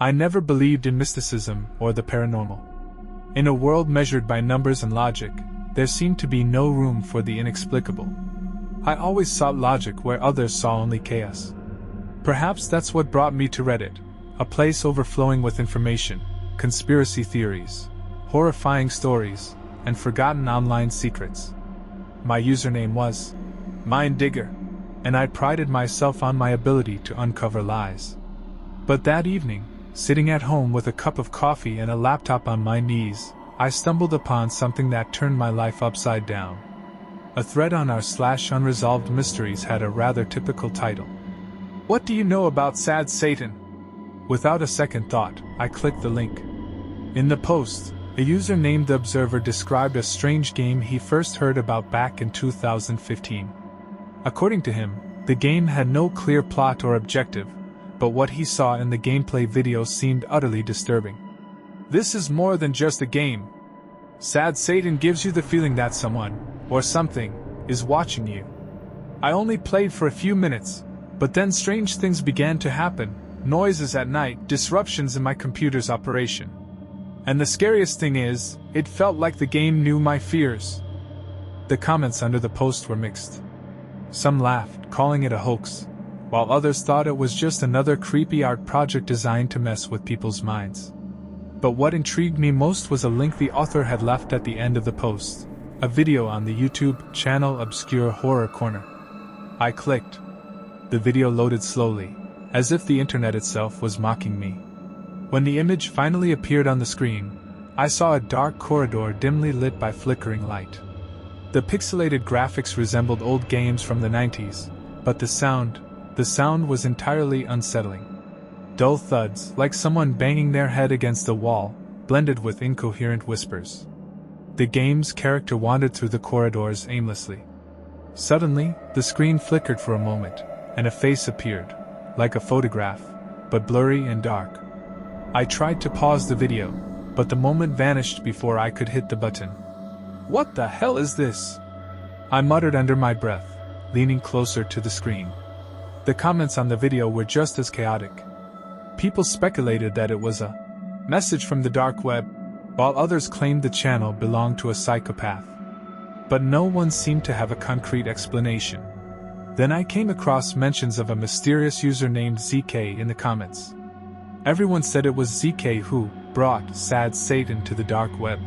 I never believed in mysticism or the paranormal. In a world measured by numbers and logic, there seemed to be no room for the inexplicable. I always sought logic where others saw only chaos. Perhaps that's what brought me to Reddit, a place overflowing with information, conspiracy theories, horrifying stories, and forgotten online secrets. My username was MindDigger, and I prided myself on my ability to uncover lies. But that evening, sitting at home with a cup of coffee and a laptop on my knees, I stumbled upon something that turned my life upside down. A thread on r/Unresolved Mysteries had a rather typical title. "What do you know about Sad Satan?" Without a second thought, I clicked the link. In the post, a user named The Observer described a strange game he first heard about back in 2015. According to him, the game had no clear plot or objective, but what he saw in the gameplay video seemed utterly disturbing. "This is more than just a game. Sad Satan gives you the feeling that someone, or something, is watching you. I only played for a few minutes, but then strange things began to happen, noises at night, disruptions in my computer's operation. And the scariest thing is, it felt like the game knew my fears." The comments under the post were mixed. Some laughed, calling it a hoax, while others thought it was just another creepy art project designed to mess with people's minds. But what intrigued me most was a link the author had left at the end of the post, a video on the YouTube channel Obscure Horror Corner. I clicked. The video loaded slowly, as if the internet itself was mocking me. When the image finally appeared on the screen, I saw a dark corridor dimly lit by flickering light. The pixelated graphics resembled old games from the 90s, but the sound was entirely unsettling. Dull thuds, like someone banging their head against the wall, blended with incoherent whispers. The game's character wandered through the corridors aimlessly. Suddenly, the screen flickered for a moment, and a face appeared, like a photograph, but blurry and dark. I tried to pause the video, but the moment vanished before I could hit the button. "What the hell is this?" I muttered under my breath, leaning closer to the screen. The comments on the video were just as chaotic. People speculated that it was a message from the dark web, while others claimed the channel belonged to a psychopath. But no one seemed to have a concrete explanation. Then I came across mentions of a mysterious user named ZK in the comments. Everyone said it was ZK who brought Sad Satan to the dark web.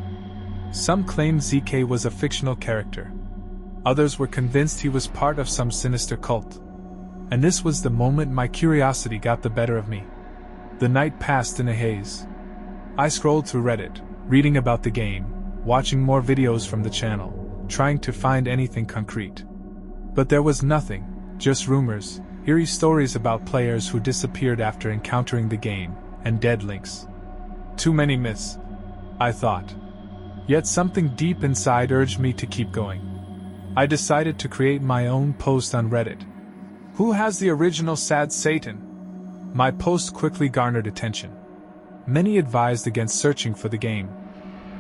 Some claimed ZK was a fictional character. Others were convinced he was part of some sinister cult. And this was the moment my curiosity got the better of me. The night passed in a haze. I scrolled through Reddit, reading about the game, watching more videos from the channel, trying to find anything concrete. But there was nothing, just rumors, eerie stories about players who disappeared after encountering the game, and dead links. Too many myths, I thought. Yet something deep inside urged me to keep going. I decided to create my own post on Reddit. "Who has the original Sad Satan?" My post quickly garnered attention. Many advised against searching for the game.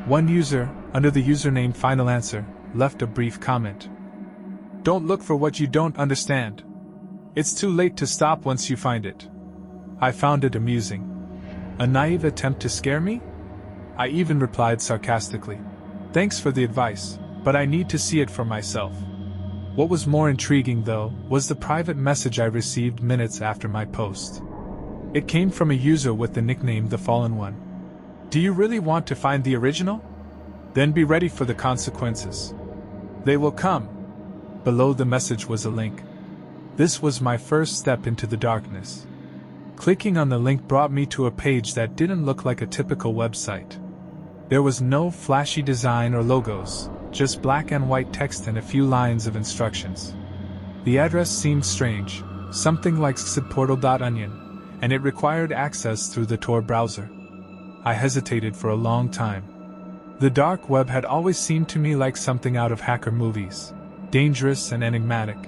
One user, under the username Final Answer, left a brief comment. "Don't look for what you don't understand. It's too late to stop once you find it." I found it amusing. A naive attempt to scare me? I even replied sarcastically, "Thanks for the advice, but I need to see it for myself." What was more intriguing, though, was the private message I received minutes after my post. It came from a user with the nickname The Fallen One. "Do you really want to find the original? Then be ready for the consequences. They will come." Below the message was a link. This was my first step into the darkness. Clicking on the link brought me to a page that didn't look like a typical website. There was no flashy design or logos, just black and white text and a few lines of instructions. The address seemed strange, something like xidportal.onion, and it required access through the Tor browser. I hesitated for a long time. The dark web had always seemed to me like something out of hacker movies, dangerous and enigmatic,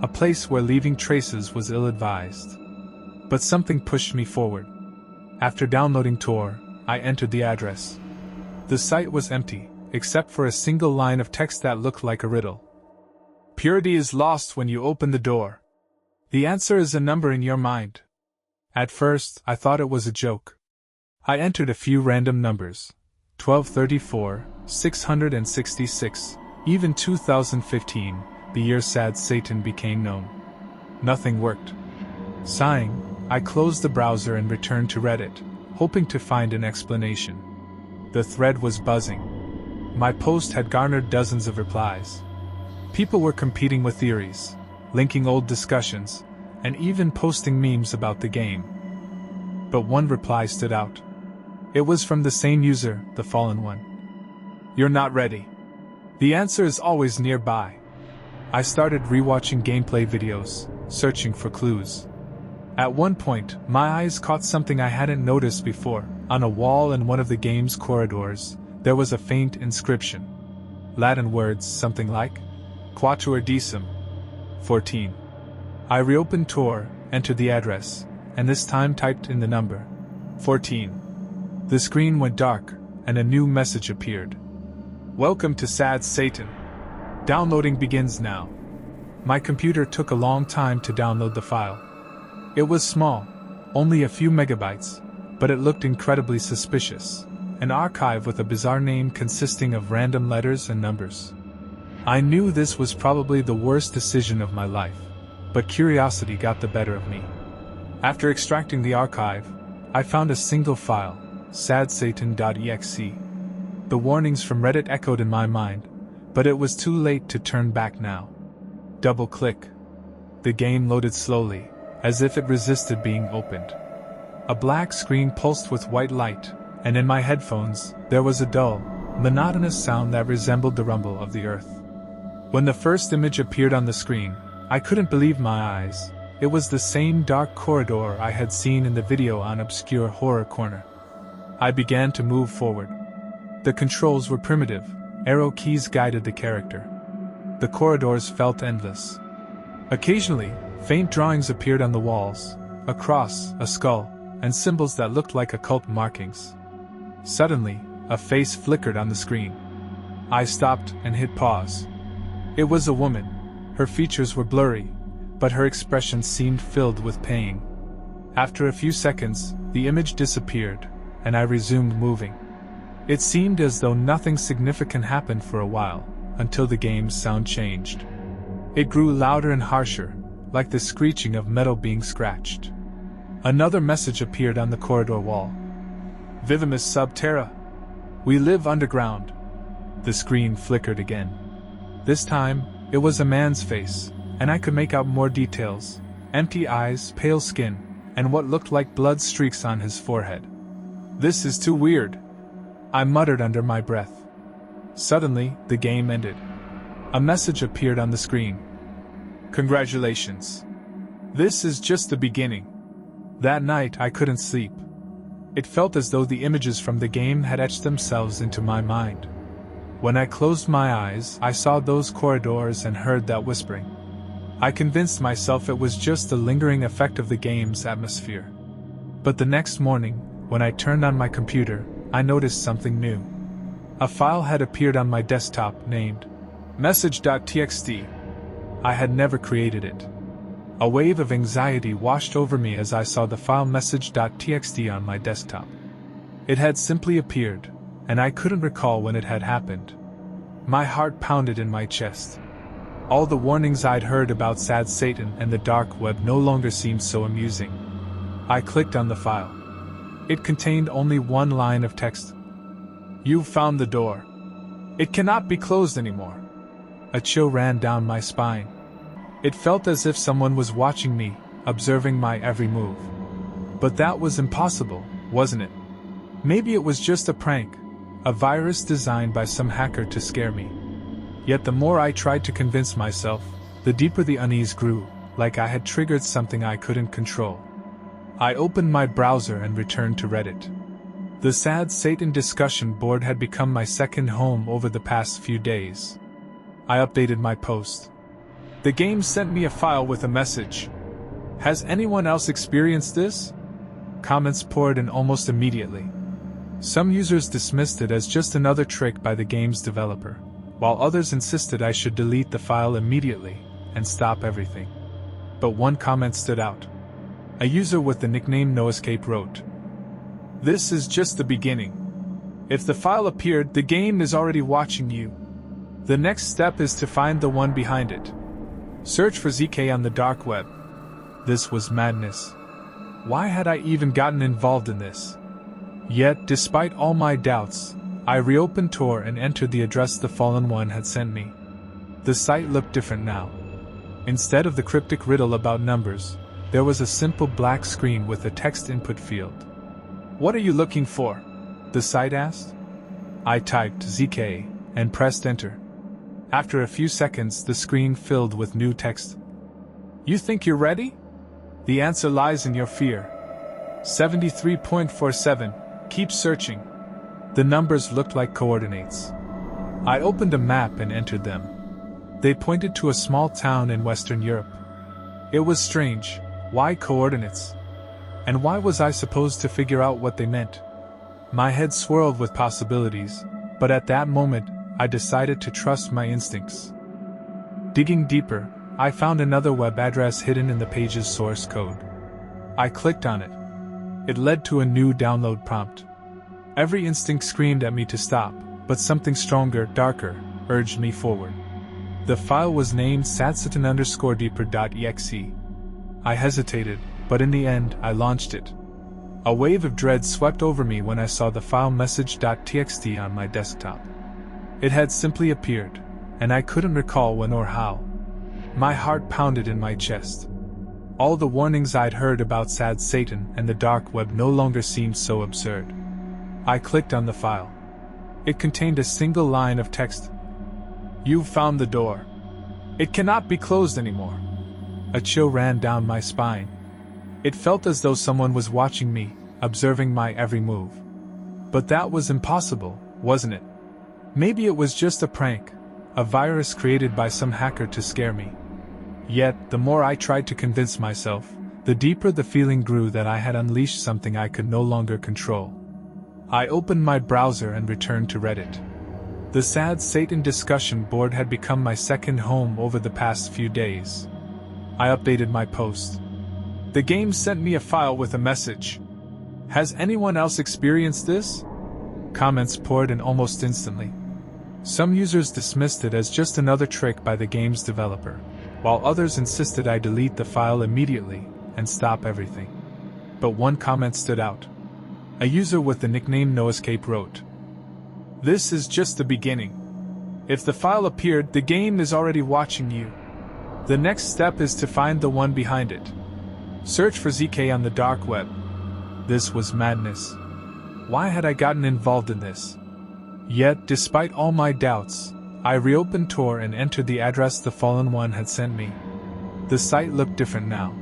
a place where leaving traces was ill-advised. But something pushed me forward. After downloading Tor, I entered the address. The site was empty, except for a single line of text that looked like a riddle. "Purity is lost when you open the door. The answer is a number in your mind." At first, I thought it was a joke. I entered a few random numbers: 1234, 666, even 2015, the year Sad Satan became known. Nothing worked. Sighing, I closed the browser and returned to Reddit, hoping to find an explanation. The thread was buzzing. My post had garnered dozens of replies. People were competing with theories, linking old discussions, and even posting memes about the game. But one reply stood out. It was from the same user, the Fallen One. "You're not ready. The answer is always nearby." I started rewatching gameplay videos, searching for clues. At one point, my eyes caught something I hadn't noticed before. On a wall in one of the game's corridors, there was a faint inscription. Latin words something like Quatuordecim 14. I reopened Tor, entered the address, and this time typed in the number 14. The screen went dark, and a new message appeared. "Welcome to Sad Satan. Downloading begins now." My computer took a long time to download the file. It was small, only a few megabytes, but it looked incredibly suspicious. An archive with a bizarre name consisting of random letters and numbers. I knew this was probably the worst decision of my life, but curiosity got the better of me. After extracting the archive, I found a single file, sadsatan.exe. The warnings from Reddit echoed in my mind, but it was too late to turn back now. Double-click. The game loaded slowly, as if it resisted being opened. A black screen pulsed with white light, and in my headphones, there was a dull, monotonous sound that resembled the rumble of the earth. When the first image appeared on the screen, I couldn't believe my eyes. It was the same dark corridor I had seen in the video on Obscure Horror Corner. I began to move forward. The controls were primitive, arrow keys guided the character. The corridors felt endless. Occasionally, faint drawings appeared on the walls, a cross, a skull, and symbols that looked like occult markings. Suddenly, a face flickered on the screen. I stopped and hit pause. It was a woman. Her features were blurry, but her expression seemed filled with pain. After a few seconds, the image disappeared, and I resumed moving. It seemed as though nothing significant happened for a while, until the game's sound changed. It grew louder and harsher, like the screeching of metal being scratched. Another message appeared on the corridor wall. "Vivimus sub terra. We live underground." The screen flickered again. This time, it was a man's face, and I could make out more details: empty eyes, pale skin, and what looked like blood streaks on his forehead. "This is too weird," I muttered under my breath. Suddenly, the game ended. A message appeared on the screen. "Congratulations. This is just the beginning." That night I couldn't sleep. It felt as though the images from the game had etched themselves into my mind. When I closed my eyes, I saw those corridors and heard that whispering. I convinced myself it was just the lingering effect of the game's atmosphere. But the next morning, when I turned on my computer, I noticed something new. A file had appeared on my desktop named message.txt. I had never created it. A wave of anxiety washed over me as I saw the file message.txt on my desktop. It had simply appeared, and I couldn't recall when it had happened. My heart pounded in my chest. All the warnings I'd heard about Sad Satan and the dark web no longer seemed so amusing. I clicked on the file. It contained only one line of text. "You've found the door. It cannot be closed anymore." A chill ran down my spine. It felt as if someone was watching me, observing my every move. But that was impossible, wasn't it? Maybe it was just a prank, a virus designed by some hacker to scare me. Yet the more I tried to convince myself, the deeper the unease grew, like I had triggered something I couldn't control. I opened my browser and returned to Reddit. The Sad Satan discussion board had become my second home over the past few days. I updated my post. "The game sent me a file with a message. Has anyone else experienced this?" Comments poured in almost immediately. Some users dismissed it as just another trick by the game's developer, while others insisted I should delete the file immediately and stop everything. But one comment stood out. A user with the nickname NoEscape wrote, This is just the beginning. If the file appeared, the game is already watching you. The next step is to find the one behind it. Search for ZK on the dark web. This was madness. Why had I even gotten involved in this? Yet, despite all my doubts, I reopened Tor and entered the address the fallen one had sent me. The site looked different now. Instead of the cryptic riddle about numbers, there was a simple black screen with a text input field. "What are you looking for?" the site asked. I typed ZK and pressed enter. After a few seconds, the screen filled with new text. "You think you're ready? The answer lies in your fear. 73.47. Keep searching." The numbers looked like coordinates. I opened a map and entered them. They pointed to a small town in Western Europe. It was strange. Why coordinates? And why was I supposed to figure out what they meant? My head swirled with possibilities, but at that moment, I decided to trust my instincts. Digging deeper, I found another web address hidden in the page's source code. I clicked on it. It led to a new download prompt. Every instinct screamed at me to stop, but something stronger, darker, urged me forward. The file was named satsatan_deeper.exe. I hesitated, but in the end, I launched it. A wave of dread swept over me when I saw the file message.txt on my desktop. It had simply appeared, and I couldn't recall when or how. My heart pounded in my chest. All the warnings I'd heard about Sad Satan and the dark web no longer seemed so absurd. I clicked on the file. It contained a single line of text. "You've found the door. It cannot be closed anymore." A chill ran down my spine. It felt as though someone was watching me, observing my every move. But that was impossible, wasn't it? Maybe it was just a prank, a virus created by some hacker to scare me. Yet, the more I tried to convince myself, the deeper the feeling grew that I had unleashed something I could no longer control. I opened my browser and returned to Reddit. The Sad Satan discussion board had become my second home over the past few days. I updated my post. "The game sent me a file with a message. Has anyone else experienced this?" Comments poured in almost instantly. Some users dismissed it as just another trick by the game's developer, while others insisted I delete the file immediately and stop everything. But one comment stood out. A user with the nickname NoEscape wrote, "This is just the beginning. If the file appeared, the game is already watching you. The next step is to find the one behind it. Search for ZK on the dark web." This was madness. Why had I gotten involved in this? Yet, despite all my doubts, I reopened Tor and entered the address the fallen one had sent me. The site looked different now.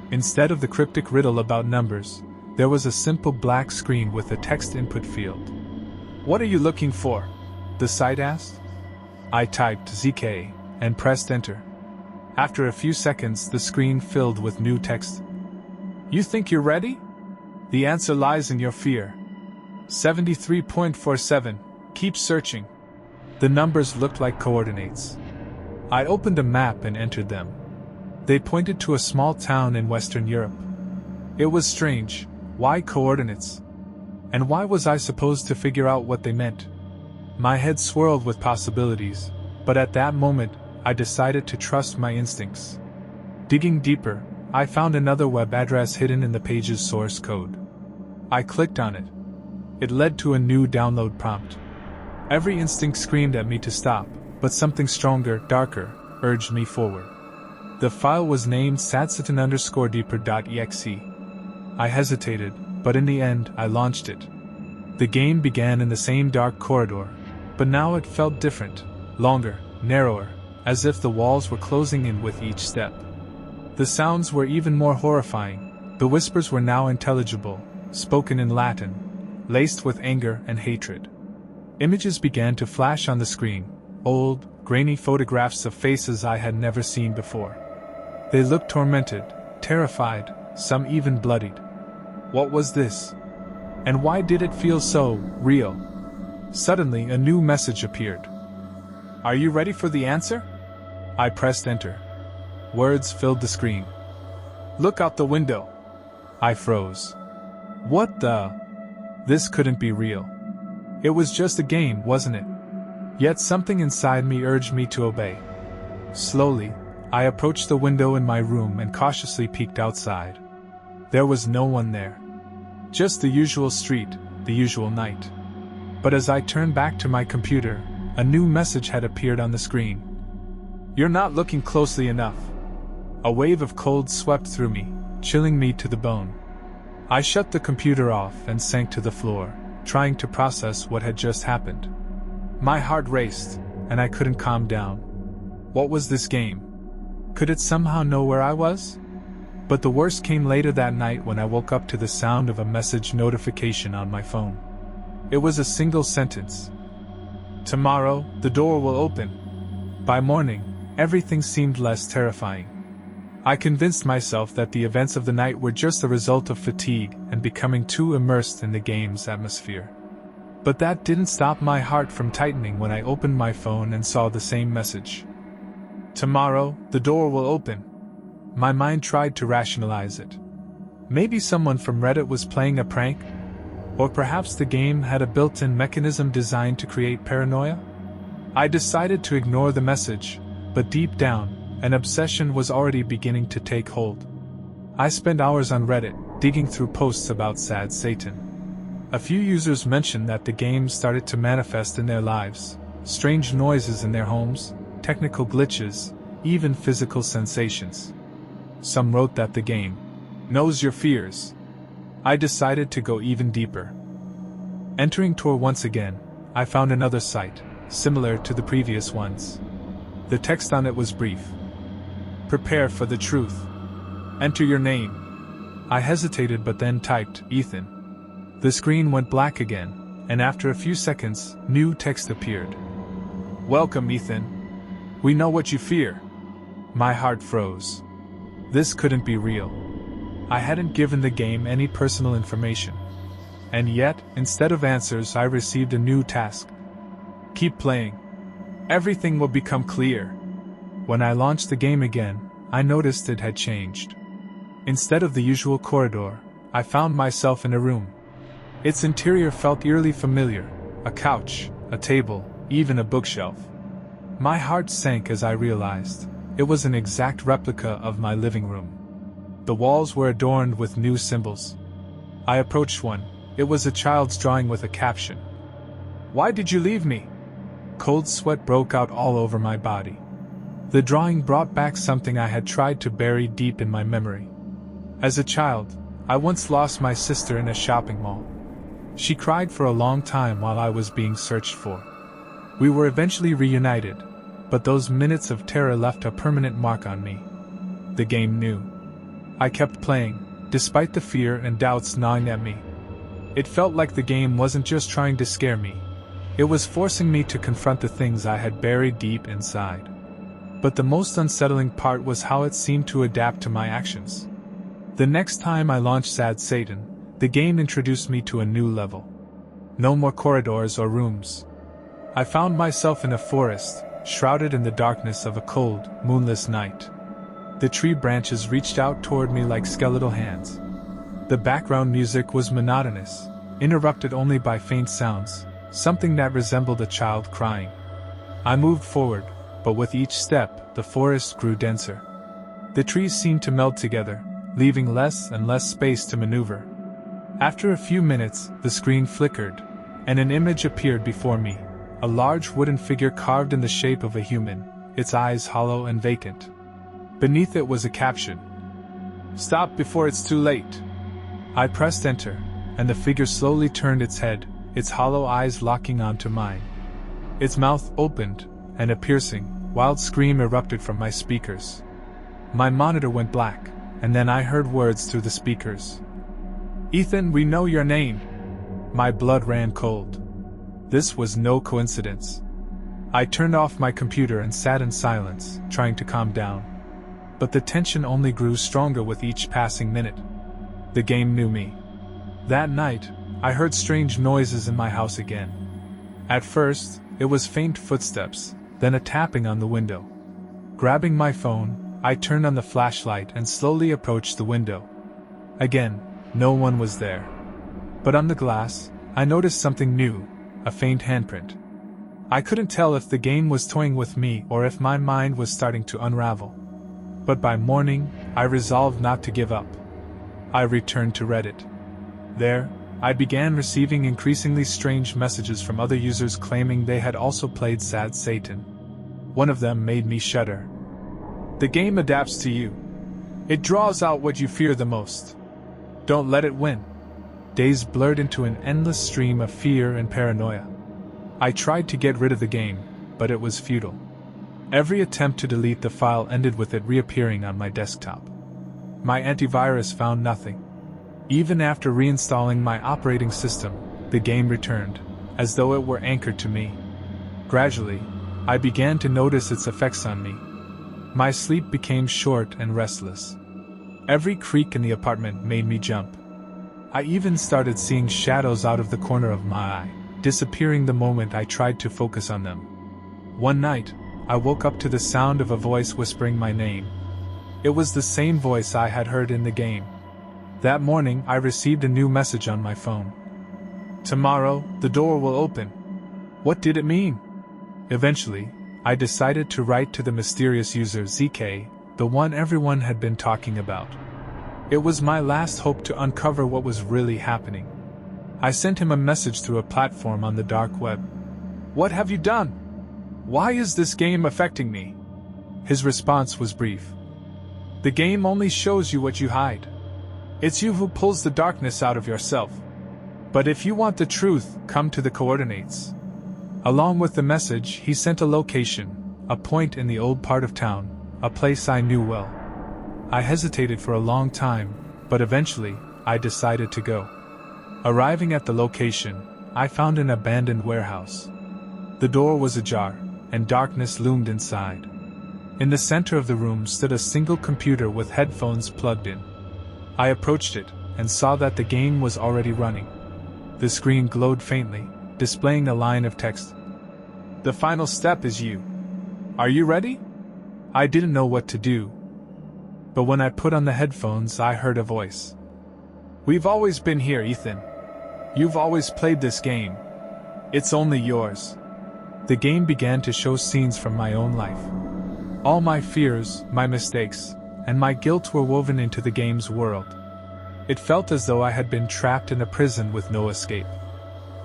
Instead of the cryptic riddle about numbers, there was a simple black screen with a text input field. "What are you looking for?" the site asked. I typed ZK and pressed enter. After a few seconds, the screen filled with new text. "You think you're ready? The answer lies in your fear. 73.47. Keep searching." The numbers looked like coordinates. I opened a map and entered them. They pointed to a small town in Western Europe. It was strange. Why coordinates? And why was I supposed to figure out what they meant? My head swirled with possibilities, but at that moment, I decided to trust my instincts. Digging deeper, I found another web address hidden in the page's source code. I clicked on it. It led to a new download prompt. Every instinct screamed at me to stop, but something stronger, darker, urged me forward. The file was named satsatan_deeper.exe. I hesitated, but in the end, I launched it. The game began in the same dark corridor, but now it felt different, longer, narrower, as if the walls were closing in with each step. The sounds were even more horrifying. The whispers were now intelligible, spoken in Latin, laced with anger and hatred. Images began to flash on the screen, old, grainy photographs of faces I had never seen before. They looked tormented, terrified, some even bloodied. What was this? And why did it feel so real? Suddenly, a new message appeared. "Are you ready for the answer?" I pressed enter. Words filled the screen. "Look out the window." I froze. What the? This couldn't be real. It was just a game, wasn't it? Yet something inside me urged me to obey. Slowly, I approached the window in my room and cautiously peeked outside. There was no one there. Just the usual street, the usual night. But as I turned back to my computer, a new message had appeared on the screen. "You're not looking closely enough." A wave of cold swept through me, chilling me to the bone. I shut the computer off and sank to the floor, trying to process what had just happened. My heart raced, and I couldn't calm down. What was this game? Could it somehow know where I was? But the worst came later that night when I woke up to the sound of a message notification on my phone. It was a single sentence. "Tomorrow, the door will open." By morning, everything seemed less terrifying. I convinced myself that the events of the night were just the result of fatigue and becoming too immersed in the game's atmosphere. But that didn't stop my heart from tightening when I opened my phone and saw the same message. "Tomorrow, the door will open." My mind tried to rationalize it. Maybe someone from Reddit was playing a prank? Or perhaps the game had a built-in mechanism designed to create paranoia? I decided to ignore the message, but deep down, an obsession was already beginning to take hold. I spent hours on Reddit, digging through posts about Sad Satan. A few users mentioned that the game started to manifest in their lives, strange noises in their homes, technical glitches, even physical sensations. Some wrote that the game knows your fears. I decided to go even deeper. Entering Tor once again, I found another site, similar to the previous ones. The text on it was brief. "Prepare for the truth. Enter your name." I hesitated but then typed, "Ethan." The screen went black again, and after a few seconds, new text appeared. "Welcome, Ethan. We know what you fear." My heart froze. This couldn't be real. I hadn't given the game any personal information. And yet, instead of answers, I received a new task. "Keep playing. Everything will become clear." When I launched the game again, I noticed it had changed. Instead of the usual corridor, I found myself in a room. Its interior felt eerily familiar: a couch, a table, even a bookshelf. My heart sank as I realized it was an exact replica of my living room. The walls were adorned with new symbols. I approached one. It was a child's drawing with a caption. "Why did you leave me?" Cold sweat broke out all over my body. The drawing brought back something I had tried to bury deep in my memory. As a child, I once lost my sister in a shopping mall. She cried for a long time while I was being searched for. We were eventually reunited, but those minutes of terror left a permanent mark on me. The game knew. I kept playing, despite the fear and doubts gnawing at me. It felt like the game wasn't just trying to scare me. It was forcing me to confront the things I had buried deep inside. But the most unsettling part was how it seemed to adapt to my actions. The next time I launched Sad Satan, the game introduced me to a new level. No more corridors or rooms. I found myself in a forest, shrouded in the darkness of a cold, moonless night. The tree branches reached out toward me like skeletal hands. The background music was monotonous, interrupted only by faint sounds, something that resembled a child crying. I moved forward, but with each step, the forest grew denser. The trees seemed to meld together, leaving less and less space to maneuver. After a few minutes, the screen flickered, and an image appeared before me, a large wooden figure carved in the shape of a human, its eyes hollow and vacant. Beneath it was a caption. "Stop before it's too late." I pressed enter, and the figure slowly turned its head, its hollow eyes locking onto mine. Its mouth opened, and a piercing, wild scream erupted from my speakers. My monitor went black, and then I heard words through the speakers. "Ethan, we know your name." My blood ran cold. This was no coincidence. I turned off my computer and sat in silence, trying to calm down. But the tension only grew stronger with each passing minute. The game knew me. That night, I heard strange noises in my house again. At first, it was faint footsteps, then a tapping on the window. Grabbing my phone, I turned on the flashlight and slowly approached the window. Again, no one was there. But on the glass, I noticed something new, a faint handprint. I couldn't tell if the game was toying with me or if my mind was starting to unravel. But by morning, I resolved not to give up. I returned to Reddit. There, I began receiving increasingly strange messages from other users claiming they had also played Sad Satan. One of them made me shudder. The game adapts to you. It draws out what you fear the most. Don't let it win. Days blurred into an endless stream of fear and paranoia. I tried to get rid of the game, but it was futile. Every attempt to delete the file ended with it reappearing on my desktop. My antivirus found nothing. Even after reinstalling my operating system, the game returned, as though it were anchored to me. Gradually, I began to notice its effects on me. My sleep became short and restless. Every creak in the apartment made me jump. I even started seeing shadows out of the corner of my eye, disappearing the moment I tried to focus on them. One night, I woke up to the sound of a voice whispering my name. It was the same voice I had heard in the game. That morning, I received a new message on my phone. Tomorrow, the door will open. What did it mean? Eventually, I decided to write to the mysterious user ZK, the one everyone had been talking about. It was my last hope to uncover what was really happening. I sent him a message through a platform on the dark web. What have you done? Why is this game affecting me? His response was brief. The game only shows you what you hide. It's you who pulls the darkness out of yourself. But if you want the truth, come to the coordinates. Along with the message, he sent a location, a point in the old part of town, a place I knew well. I hesitated for a long time, but eventually, I decided to go. Arriving at the location, I found an abandoned warehouse. The door was ajar, and darkness loomed inside. In the center of the room stood a single computer with headphones plugged in. I approached it, and saw that the game was already running. The screen glowed faintly, displaying a line of text. The final step is you. Are you ready? I didn't know what to do. But when I put on the headphones, I heard a voice. We've always been here, Ethan. You've always played this game. It's only yours. The game began to show scenes from my own life. All my fears, my mistakes, and my guilt were woven into the game's world. It felt as though I had been trapped in a prison with no escape.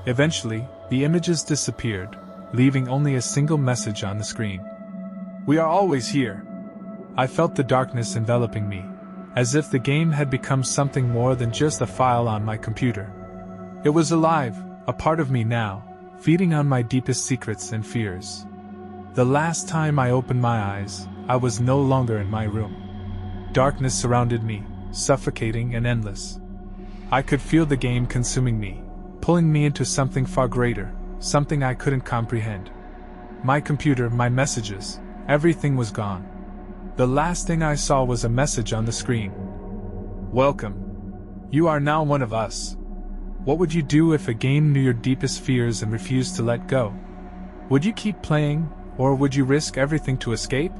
Eventually, the images disappeared, leaving only a single message on the screen. We are always here. I felt the darkness enveloping me, as if the game had become something more than just a file on my computer. It was alive, a part of me now, feeding on my deepest secrets and fears. The last time I opened my eyes, I was no longer in my room. Darkness surrounded me, suffocating and endless. I could feel the game consuming me, pulling me into something far greater, something I couldn't comprehend. My computer, my messages, everything was gone. The last thing I saw was a message on the screen. Welcome. You are now one of us. What would you do if a game knew your deepest fears and refused to let go? Would you keep playing, or would you risk everything to escape?